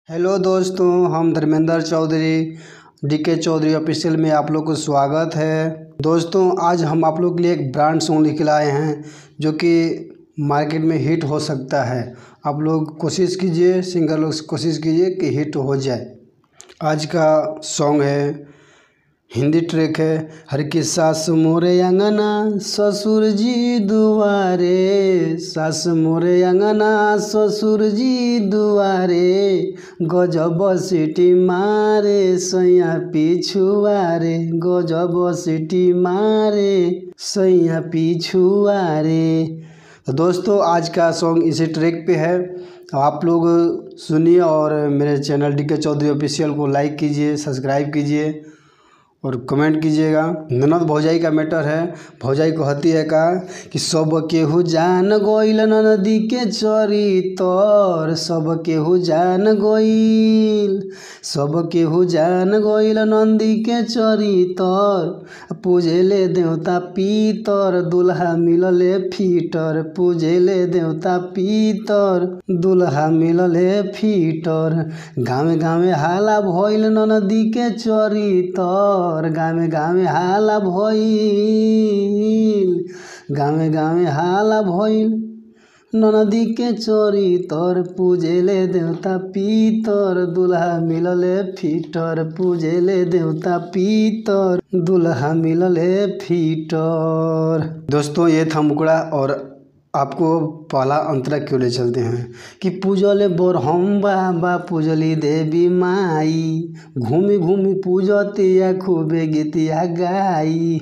Hello दोस्तों, हम Dharmendra Chaudhary DK Chaudhary official में आप लोग को स्वागत है। दोस्तों, आज हम आप लोग के लिए एक ब्रांड सॉन्ग लेके लाए हैं जो कि मार्केट में हिट हो सकता है। आप लोग कोशिश कीजिए, सिंगर लोग कोशिश कीजिए कि हिट हो जाए। आज का सॉन्ग है, हिंदी ट्रैक है। हर की सास मोरे अंगना ससुर जी दुआरे, सास मोरे अंगना ससुर जी दुआरे, गजब सीटी मारे सैया पिछुआरे, गजब सीटी मारे सैया पिछुआरे। तो दोस्तों, आज का सॉन्ग इसी ट्रैक पे है। आप लोग सुनिए और मेरे चैनल डीके चौधरी ऑफिशियल को लाइक कीजिए, सब्सक्राइब कीजिए और कमेंट कीजिएगा। ननद भौजाई का मैटर है। भौजाई को हती है का कि सब केहू जान गइल ननदी के चरितर, सब केहू जान गइल, सब केहू जान गइल नंदी के चरितर, पूजेले देवता पीतर दुल्हा मिलले फीटर, पूजेले देवता पीतर दुल्हा मिलले फीटर। गाँवे गाँवे हाला भइल ननदी के चरितर, गाँवे गाँवे हाला भइल, गाँवे गाँवे हाला भइल ननदी के चरितर, पूजेले देवता पीतर दुल्हा मिलले फीटर, पूजेले देवता पीतर दुल्हा मिलले फीटर। दोस्तों, ये था मुकड़ा और आपको पहला अंतरा क्यों ले चलते हैं कि पूजले बोरहम बाबा पूजली देवी माई, घूमी घूमी पूजतिया खूबे गीतिया गाई,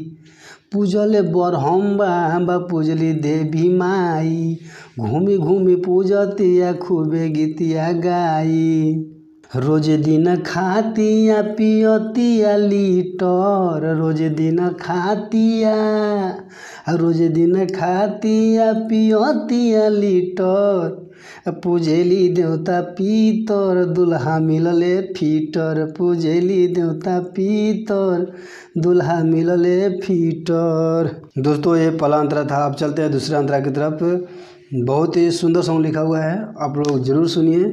पूजले बोरहम बाबा पूजली देवी माई, घूमी घूमी पूजतिया खूबे गीतिया गाई। रोज दिन खातिया पियतिया लीटर, रोज दिन खातिया, रोज दिन खातिया पियतिया लीटर, पूजेली देवता पीतर दुल्हा मिलले फीटर, पूजेली देवता पीतर दुल्हा मिलले फीटर। दोस्तों, ये पहला अंतरा था। अब चलते हैं दूसरे अंतरा की तरफ। बहुत ही सुंदर सॉन्ग लिखा हुआ है, आप लोग जरूर सुनिए।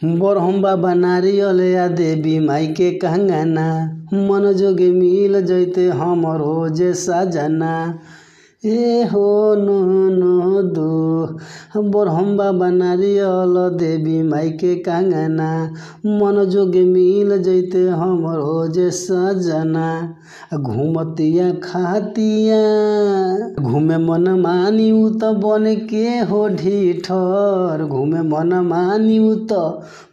बोरहम बाबा नारियल या देवी माई के कंगना, मन जोगे मिल जैते हमरो जे सजना, ए हो नो दो। बोरहम बाबा नारियल देवी माई के कंगना, मन जोगे मिल जैते हमरो जे सजना, घूमतिया खातिया घूमे मन मानी उत बन के हो ढीठर, घूमे मन मानी उत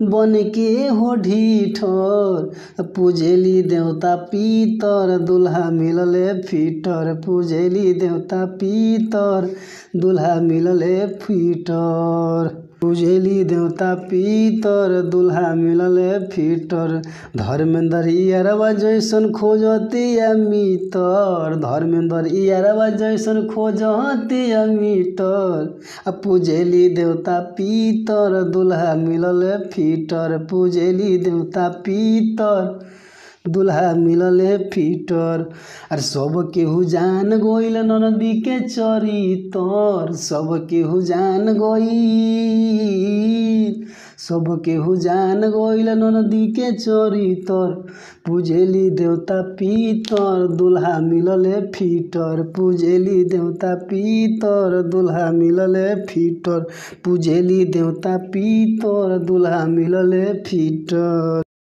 बन के हो ढीठर, पूजेली देवता पीतर दुल्हा मिलले फीटर, पूजेली देवता पीतर दुल्हा मिलले फीटर, पूजेली देवता पीतर दुल्हा मिलले फीटर। धर्मेंद्र यारवा जैसन खोजतिया मीतर, धर्मेंद्र यारवा जैसन खोजतिया मीटर, पूजेली देवता पीतर दुल्हा मिलले फीटर, पूजेली देवता पीतर दुल्हा मिलले फीटर। अरे सब केहू जान गइल ननदी के चरितर, सब केहू जान गइल, सब केहू जान गइल ननदी के चरितर, पूजेली देवता पीतर दुल्हा मिलले फीटर, पूजेली देवता पीतर दुल्हा मिलले फीटर, पूजेली देवता पीतर दुल्हा मिलले फीटर।